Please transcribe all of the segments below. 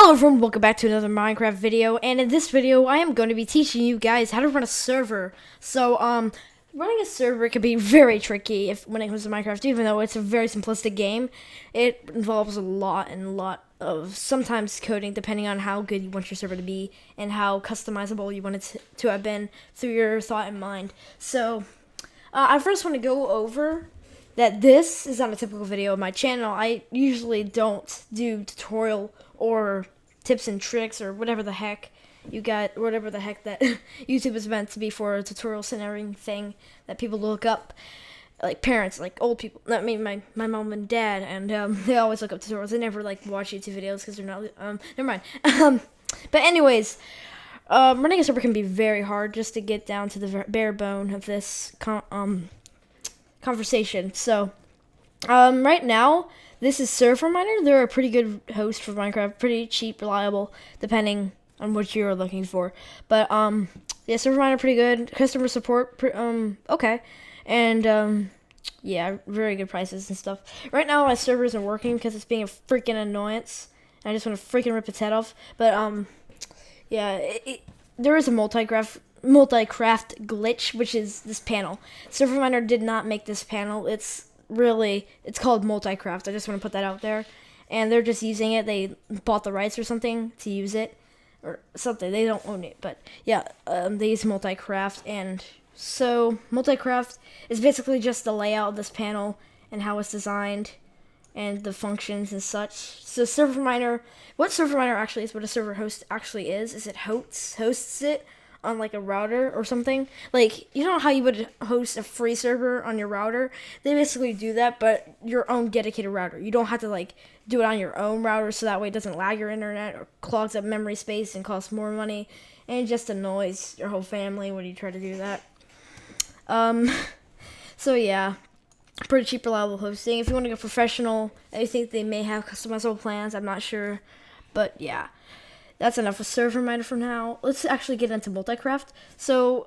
Hello everyone, welcome back to another Minecraft video, and in this video I am going to be teaching you guys how to run a server. So running a server can be very tricky when it comes to Minecraft, even though it's a very simplistic game. It involves a lot of sometimes coding, depending on how good you want your server to be and how customizable you want it to have been through your thought and mind. So I first want to go over that this is not a typical video of my channel. I usually don't do tutorial or tips and tricks or whatever the heck that YouTube is meant to be for, a tutorial centering thing that people look up, like parents, like old people. I mean, my mom and dad, and they always look up tutorials. They never like watch YouTube videos because they're not. Never mind. But anyways, running a server can be very hard. Just to get down to the bare bone of this conversation. So, right now, this is Server Miner. They're a pretty good host for Minecraft, pretty cheap, reliable, depending on what you're looking for. But yeah, Server Miner pretty good. Customer support, okay, and yeah, very good prices and stuff. Right now, my server isn't working because it's being a freaking annoyance. I just want to freaking rip its head off. But yeah, there is a Multicraft glitch, which is this panel. Server Miner did not make this panel. It's called Multicraft. I just want to put that out there. And they're just using it. They bought the rights or something to use it. Or something. They don't own it. But yeah, they use Multicraft. And so Multicraft is basically just the layout of this panel and how it's designed and the functions and such. So Server Miner, what Server Miner actually is, what a server host actually is it hosts it on like a router or something. Like, you know how you would host a free server on your router? They basically do that, but your own dedicated router. You don't have to like do it on your own router, so that way it doesn't lag your internet or clogs up memory space and costs more money and just annoys your whole family when you try to do that. So yeah, pretty cheap, reliable hosting. If you want to go professional, I think they may have customizable plans. I'm not sure, but yeah. That's enough with Server Miner for now. Let's actually get into Multicraft. So,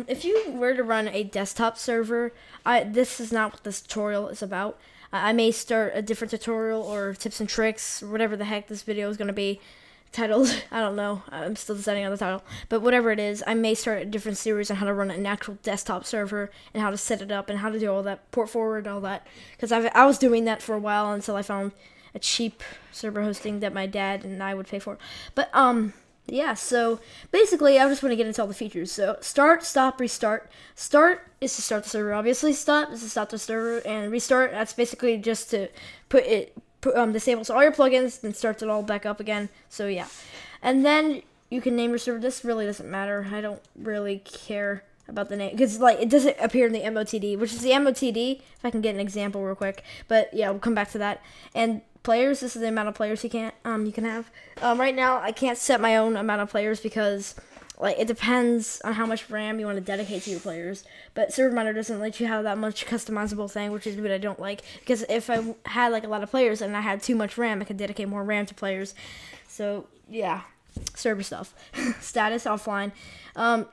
if you were to run a desktop server, this is not what this tutorial is about. I may start a different tutorial or tips and tricks, whatever the heck this video is going to be titled. I don't know. I'm still deciding on the title. But whatever it is, I may start a different series on how to run an actual desktop server and how to set it up and how to do all that, port forward, all that. Because I was doing that for a while until I found a cheap server hosting that my dad and I would pay for. But yeah, so basically I just want to get into all the features. So start, stop, restart. Start is to start the server, obviously. Stop is to stop the server, and restart, that's basically just to disables all your plugins, then starts it all back up again. So yeah, and then you can name your server. This really doesn't matter. I don't really care about the name because like it doesn't appear in the MOTD, which is the MOTD. If I can get an example real quick, but yeah, we'll come back to that. And players, this is the amount of players you can have. Right now I can't set my own amount of players because like it depends on how much RAM you want to dedicate to your players. But Server Miner doesn't let you have that much customizable thing, which is what I don't like, because if I had like a lot of players and I had too much RAM, I could dedicate more RAM to players. So yeah, server stuff. Status offline. I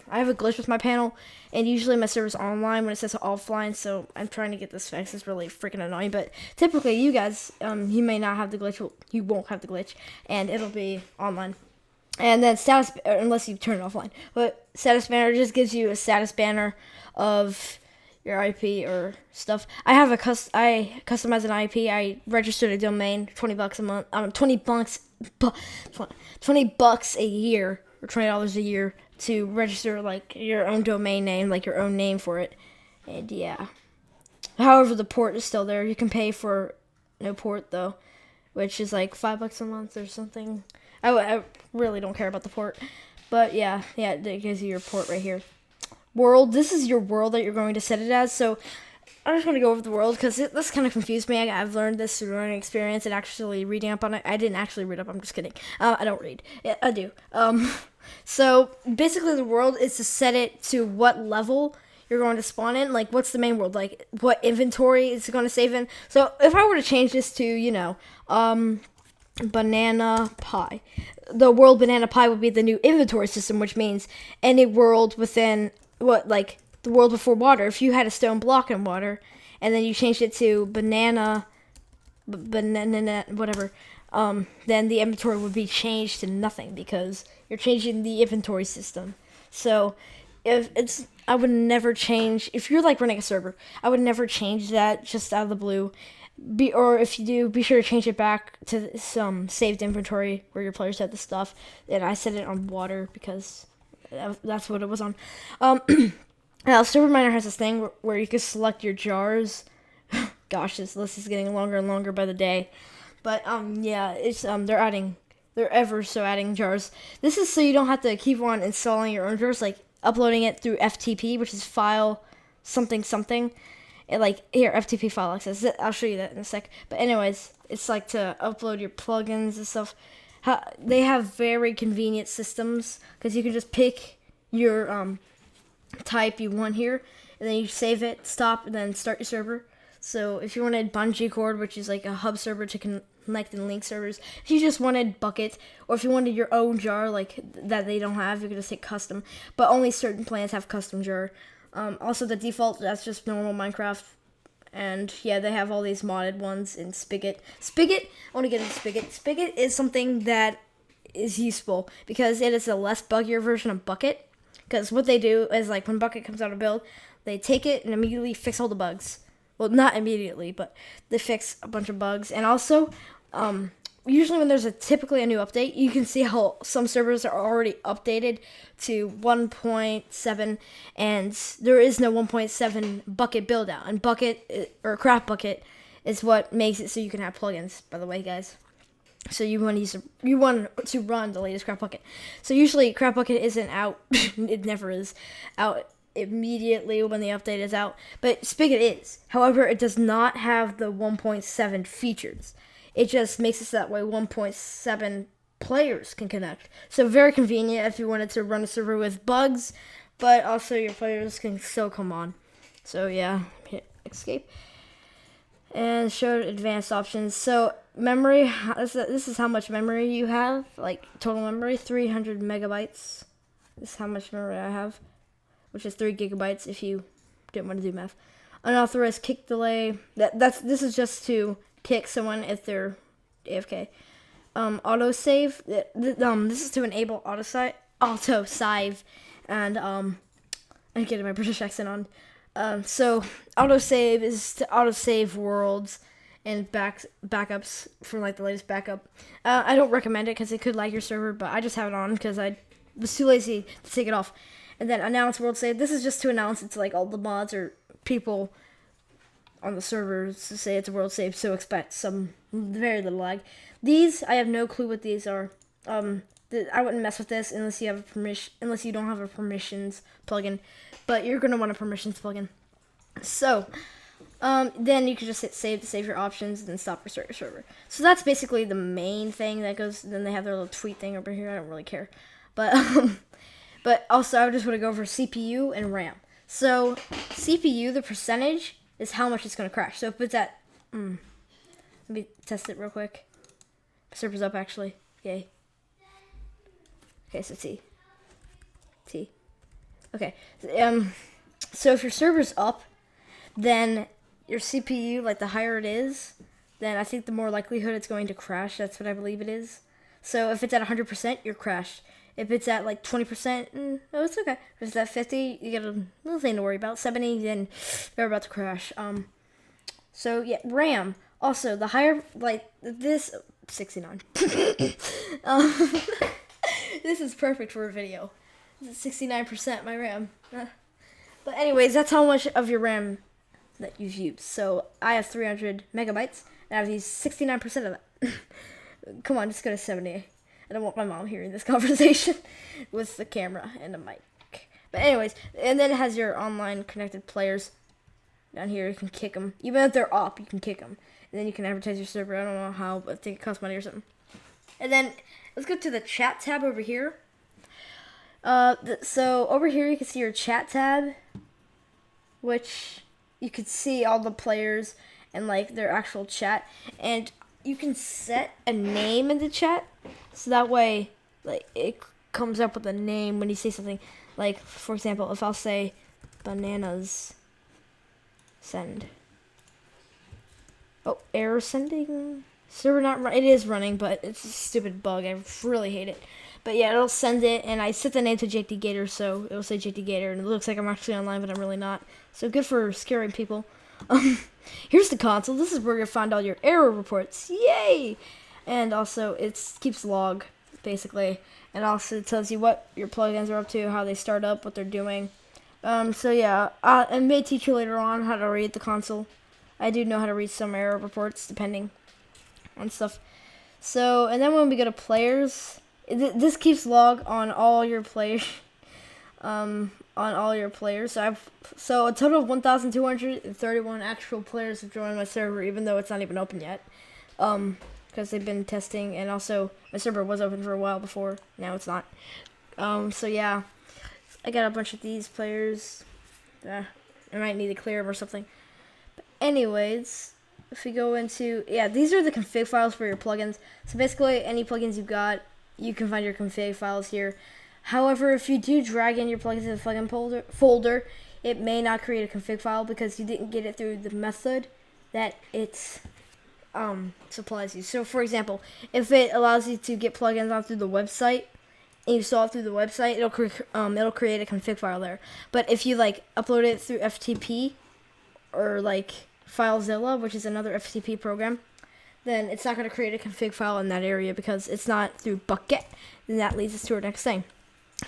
have a glitch with my panel, and usually my server's online when it says offline, so I'm trying to get this fixed. It's really freaking annoying, but typically you guys, you may not have the glitch, you won't have the glitch, and it'll be online. And then status, unless you turn it offline, but status banner just gives you a status banner of your IP or stuff. I customize an IP. I registered a domain, $20 a month. $20 a year, or $20 a year to register like your own domain name, like your own name for it. And yeah. However, the port is still there. You can pay for no port though, which is like $5 a month or something. I really don't care about the port, but yeah, it gives you your port right here. World, this is your world that you're going to set it as. So I just want to go over the world because this kind of confused me. I've learned this through learning experience and actually reading up on it. I didn't actually read up. I'm just kidding. I don't read. Yeah, I do. So basically the world is to set it to what level you're going to spawn in. Like, what's the main world? Like, what inventory is it going to save in? So if I were to change this to, banana pie. The world banana pie would be the new inventory system, which means any world within the world before water. If you had a stone block in water and then you changed it to banana whatever, then the inventory would be changed to nothing because you're changing the inventory system. So I would never change, if you're like running a server, I would never change that just out of the blue. Or if you do, be sure to change it back to some saved inventory where your players had the stuff. And I set it on water because that's what it was on. Now, Server Miner has this thing where you can select your jars. Gosh, this list is getting longer and longer by the day. But yeah, it's they're ever so adding jars. This is so you don't have to keep on installing your own jars, like uploading it through FTP, which is file something something. And like here, FTP file access. I'll show you that in a sec. But anyways, it's like to upload your plugins and stuff. They have very convenient systems because you can just pick your type you want here, and then you save it, stop, and then start your server. So if you wanted Bungee Cord, which is like a hub server to connect and link servers, if you just wanted Bucket, or if you wanted your own jar like that they don't have, you can just hit custom. But only certain plans have custom jar. Also the default, that's just normal Minecraft. And yeah, they have all these modded ones in Spigot. I want to get into Spigot. Spigot is something that is useful because it is a less buggier version of Bucket. Because what they do is, like, when Bucket comes out of build, they take it and immediately fix all the bugs. Well, not immediately, but they fix a bunch of bugs. And also, usually when there's typically a new update, you can see how some servers are already updated to 1.7, and there is no 1.7 Bucket build out. And Bucket, or Craft Bucket, is what makes it so you can have plugins, by the way, guys. So you want to run the latest Craft Bucket. So usually Craft Bucket isn't out. It never is out immediately when the update is out. But Spigot is. However, it does not have the 1.7 features. It just makes it so that way 1.7 players can connect. So very convenient if you wanted to run a server with bugs, but also your players can still come on. So yeah, hit escape. And show advanced options. So memory, this is how much memory you have, like total memory, 300 megabytes. This is how much memory I have, which is 3 gigabytes if you didn't want to do math. Unauthorized kick delay. This is just to kick someone if they're AFK. Autosave. This is to enable autosave, and I'm getting my British accent on. So autosave is to autosave worlds and backups from like the latest backup. I don't recommend it because it could lag your server, but I just have it on because I was too lazy to take it off. And then announce world save. This is just to announce it to like all the mods or people on the servers to say it's a world save, so expect some very little lag. These, I have no clue what these are. I wouldn't mess with this unless you have unless you don't have a permissions plugin, but you're gonna want a permissions plugin. So, then you can just hit save to save your options, and then stop restart your server. So that's basically the main thing that goes. Then they have their little tweet thing over here. I don't really care, but but also I just want to go over CPU and RAM. So CPU, the percentage is how much it's gonna crash. So if it's at, let me test it real quick. Server's up actually. Yay. Okay, so T. Okay, so if your server's up, then your CPU, like the higher it is, then I think the more likelihood it's going to crash. That's what I believe it is. So if it's at 100%, you're crashed. If it's at like 20%, no, it's okay. If it's at 50, you get a little thing to worry about. 70, then you're about to crash. So yeah, RAM. Also, the higher, like this, 69. This is perfect for a video. This is 69% my RAM. But anyways, that's how much of your RAM that you've used. So I have 300 megabytes, and I've used 69% of that. Come on, just go to 70. I don't want my mom hearing this conversation with the camera and the mic. But anyways, and then it has your online connected players. Down here, you can kick them. Even if they're up, you can kick them. And then you can advertise your server. I don't know how, but I think it costs money or something. And then let's go to the chat tab over here. So over here you can see your chat tab, which you can see all the players and like their actual chat, and you can set a name in the chat, so that way like it comes up with a name when you say something. Like for example, if I'll say bananas send. Oh, error sending server not run. It is running, but it's a stupid bug. I really hate it. But yeah, it'll send it, and I set the name to Jake the Gator, so it'll say Jake the Gator, and it looks like I'm actually online, but I'm really not. So good for scaring people. Here's the console. This is where you'll find all your error reports. Yay! And also, it keeps log, basically. And also it tells you what your plugins are up to, how they start up, what they're doing. So yeah, I may teach you later on how to read the console. I do know how to read some error reports, depending on stuff. So, and then when we go to players, this keeps log on all your players. On all your players. So a total of 1,231 actual players have joined my server, even though it's not even open yet. Because they've been testing, and also my server was open for a while before. Now it's not. So yeah, I got a bunch of these players. I might need to clear them or something. But anyways, if we go into, yeah, these are the config files for your plugins. So basically, any plugins you've got, you can find your config files here. However, if you do drag in your plugins to the plugin folder, it may not create a config file because you didn't get it through the method that it supplies you. So, for example, if it allows you to get plugins on through the website, and you saw it through the website, it'll create a config file there. But if you like upload it through FTP or like FileZilla, which is another FTP program, then it's not going to create a config file in that area because it's not through Bucket. And that leads us to our next thing.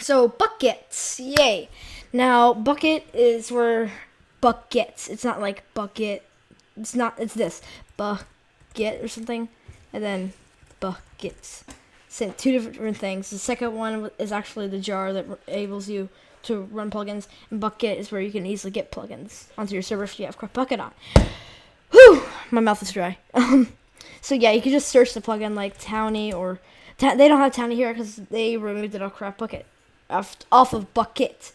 So buckets, yay! Now bucket is where buckets. It's not like bucket. It's this bucket or something, and then buckets. So two different things. The second one is actually the jar that enables you to run plugins, and bucket is where you can easily get plugins onto your server if you have Bucket on. Whew, my mouth is dry. So yeah, you can just search the plugin like Townie or they don't have Townie here because they removed it off Craft Bucket. Off of Bucket,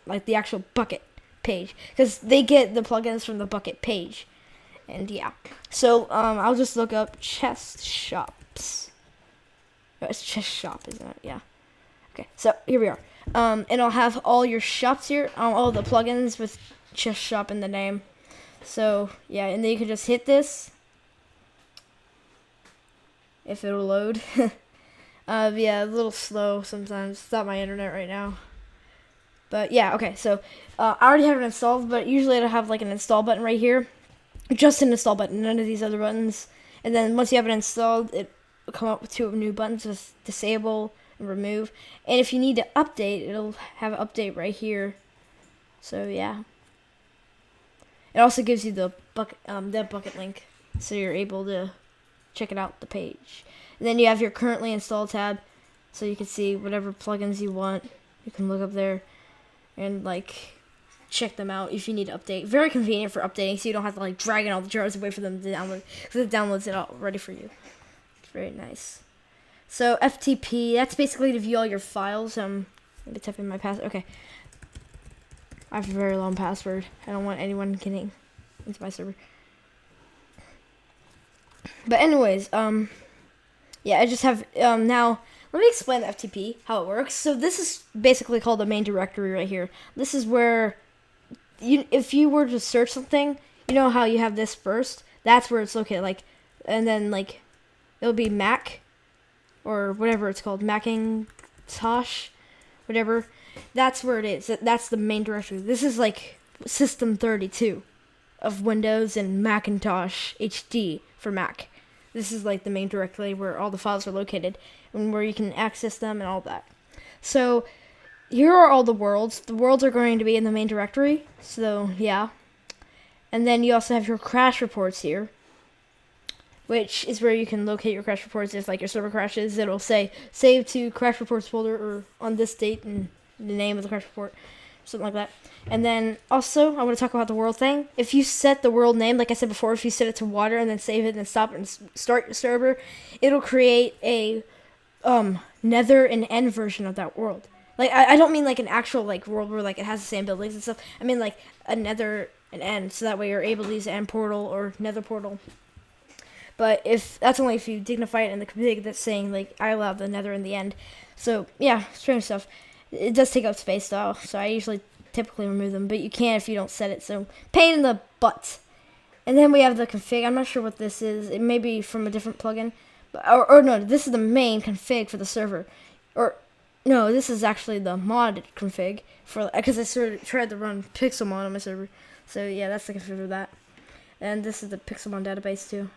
like the actual Bucket page, because they get the plugins from the Bucket page, and yeah. So I'll just look up chest shops. Oh, it's chest shop, isn't it? Yeah. Okay, so here we are. And I'll have all your shops here, all the plugins with chest shop in the name. So yeah, and then you can just hit this if it'll load. Yeah, a little slow sometimes. It's not my internet right now. But yeah, okay, so I already have it installed, but usually it'll have like an install button right here. Just an install button, none of these other buttons. And then once you have it installed, it will come up with two new buttons with disable and remove. And if you need to update, it'll have an update right here. So yeah. It also gives you the bucket link, so you're able to check it out, the page. And then you have your currently installed tab, so you can see whatever plugins you want. You can look up there and like check them out if you need to update. Very convenient for updating, so you don't have to like drag in all the jars and wait for them to download, because it downloads it all ready for you. It's very nice. So FTP, that's basically to view all your files. Let me type in my password. Okay. I have a very long password. I don't want anyone getting into my server. But anyways, yeah, I just have, now, let me explain the FTP, how it works. So this is basically called the main directory right here. This is where, if you were to search something, you know how you have this first? That's where it's located, like, and then, like, it'll be Mac, or whatever it's called, Macintosh, whatever. That's where it is. That's the main directory. This is, like, System 32 of Windows and Macintosh HD for Mac. This is like the main directory where all the files are located and where you can access them and all that. So here are all the worlds. The worlds are going to be in the main directory. So yeah. And then you also have your crash reports here, which is where you can locate your crash reports. If like your server crashes, it'll say save to crash reports folder or on this date and the name of the crash report. Something like that. And then also, I want to talk about the world thing. If you set the world name, like I said before, if you set it to water and then save it and then stop and start your server, it'll create a nether and end version of that world. Like, I don't mean like an actual like world where like it has the same buildings and stuff. I mean like a nether and end, so that way you're able to use end portal or nether portal. But if that's only if you dignify it in the config that's saying like I allow the nether and the end. So yeah, strange stuff. It does take up space though, so I usually typically remove them, but you can if you don't set it, so pain in the butt. And then we have the config. I'm not sure what this is. It may be from a different plugin. But, or no, this is the main config for the server. Or, no, this is actually the modded config. Because I sort of tried to run Pixelmon on my server. So yeah, that's the config for that. And this is the Pixelmon database too.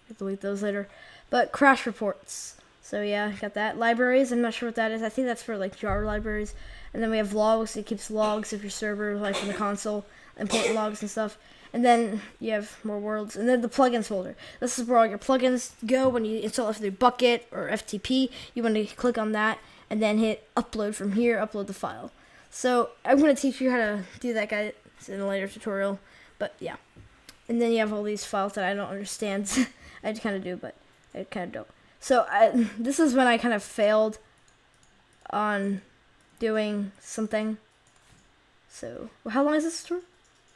I'll delete those later. But crash reports. So yeah, got that. Libraries, I'm not sure what that is. I think that's for like jar libraries. And then we have logs. It keeps logs of your server, like from the console, important logs and stuff. And then you have more worlds. And then the plugins folder. This is where all your plugins go when you install it through Bucket or FTP. You want to click on that and then hit upload from here, upload the file. So I'm going to teach you how to do that, guys, in a later tutorial. But yeah. And then you have all these files that I don't understand. I kind of do, but I kind of don't. So this is when I kind of failed on doing something. So how long is this for?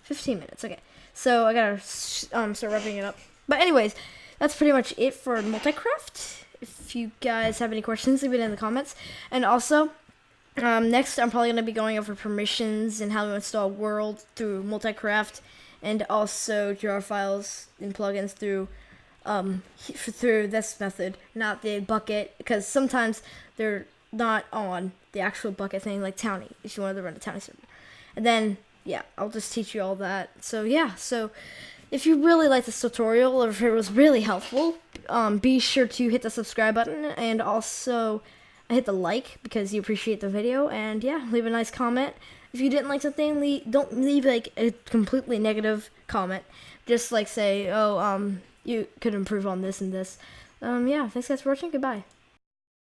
15 minutes. Okay. So I gotta start wrapping it up. But anyways, that's pretty much it for Multicraft. If you guys have any questions, leave it in the comments. And also, next I'm probably gonna be going over permissions and how to install World through Multicraft, and also jar files and plugins through this method, not the Bucket, because sometimes they're not on the actual Bucket thing, like Townie, if you wanted to run a Townie server. And then yeah, I'll just teach you all that. So yeah, so if you really like this tutorial, or if it was really helpful, be sure to hit the subscribe button, and also hit the like because you appreciate the video. And yeah, leave a nice comment. If you didn't like something, don't leave like a completely negative comment. Just like say, oh, you could improve on this and this. Yeah, thanks guys for watching. Goodbye.